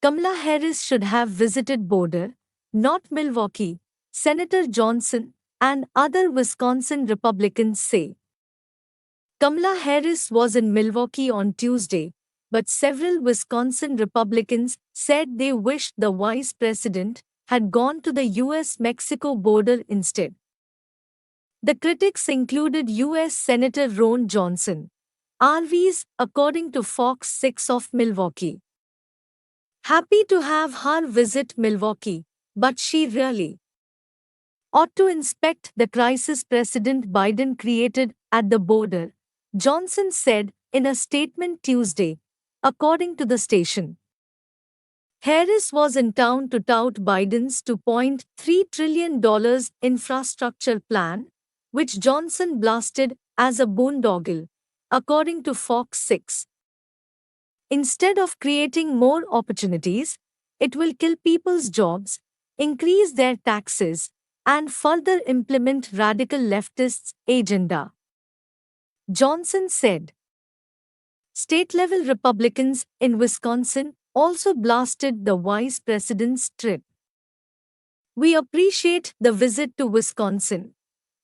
Kamala Harris should have visited border, not Milwaukee, Senator Johnson and other Wisconsin Republicans say. Kamala Harris was in Milwaukee on Tuesday, but several Wisconsin Republicans said they wished the vice president had gone to the US-Mexico border instead. The critics included US Senator Ron Johnson, RVs, according to Fox 6 of Milwaukee. Happy to have her visit Milwaukee, but she really ought to inspect the crisis President Biden created at the border, Johnson said in a statement Tuesday, according to the station. Harris was in town to tout Biden's $2.3 trillion infrastructure plan, which Johnson blasted as a boondoggle, according to Fox 6. Instead of creating more opportunities, it will kill people's jobs, increase their taxes, and further implement radical leftists' agenda. Johnson said. State-level Republicans in Wisconsin also blasted the vice president's trip. We appreciate the visit to Wisconsin,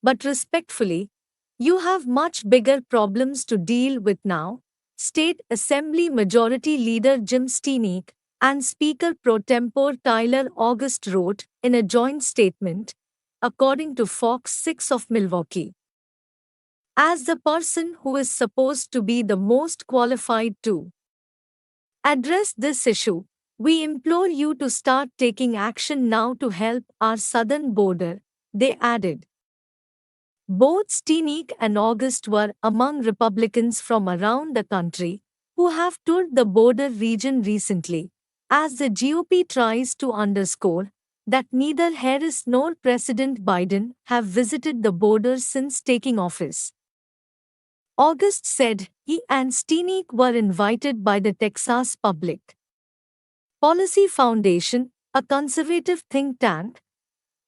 but respectfully, you have much bigger problems to deal with now, State Assembly Majority Leader Jim Steenick and Speaker pro tempore Tyler August wrote in a joint statement, according to Fox 6 of Milwaukee. As the person who is supposed to be the most qualified to address this issue, we implore you to start taking action now to help our southern border, they added. Both Steenick and August were among Republicans from around the country who have toured the border region recently, as the GOP tries to underscore that neither Harris nor President Biden have visited the border since taking office. August said he and Steenick were invited by the Texas Public Policy Foundation, a conservative think tank,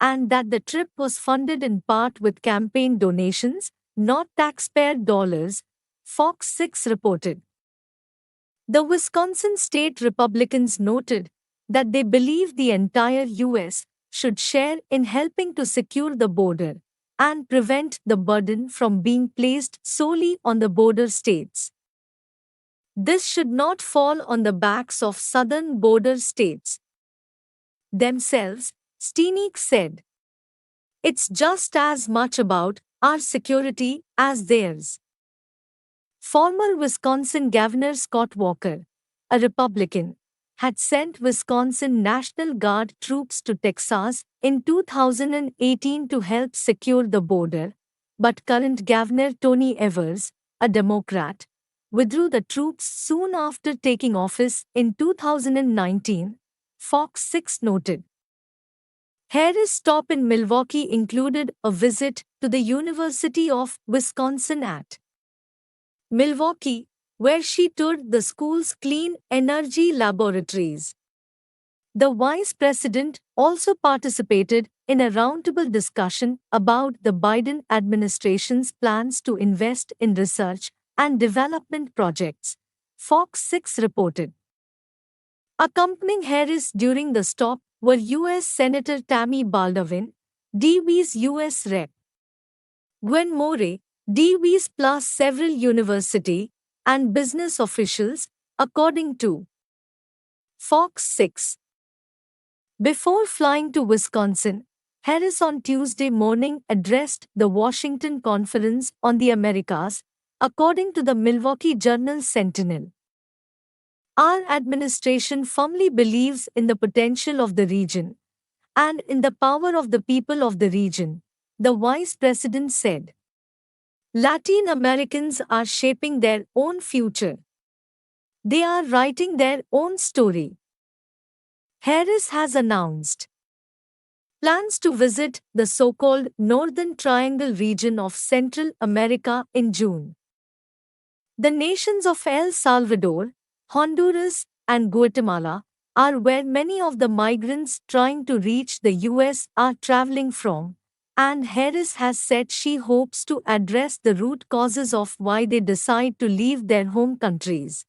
and that the trip was funded in part with campaign donations, not taxpayer dollars, Fox 6 reported. The Wisconsin state Republicans noted that they believe the entire U.S. should share in helping to secure the border and prevent the burden from being placed solely on the border states. This should not fall on the backs of southern border states themselves, Steenick said. It's just as much about our security as theirs. Former Wisconsin Governor Scott Walker, a Republican, had sent Wisconsin National Guard troops to Texas in 2018 to help secure the border, but current Governor Tony Evers, a Democrat, withdrew the troops soon after taking office in 2019, Fox 6 noted. Harris' stop in Milwaukee included a visit to the University of Wisconsin at Milwaukee, where she toured the school's clean energy laboratories. The vice president also participated in a roundtable discussion about the Biden administration's plans to invest in research and development projects, Fox 6 reported. Accompanying Harris during the stop were U.S. Senator Tammy Baldwin, DB's U.S. Rep. Gwen Moore, DB's plus several university and business officials, according to Fox 6. Before flying to Wisconsin, Harris on Tuesday morning addressed the Washington Conference on the Americas, according to the Milwaukee Journal-Sentinel. Our administration firmly believes in the potential of the region and in the power of the people of the region, the vice president said. Latin Americans are shaping their own future. They are writing their own story. Harris has announced plans to visit the so-called Northern Triangle region of Central America in June. The nations of El Salvador, Honduras, and Guatemala are where many of the migrants trying to reach the U.S. are traveling from, and Harris has said she hopes to address the root causes of why they decide to leave their home countries.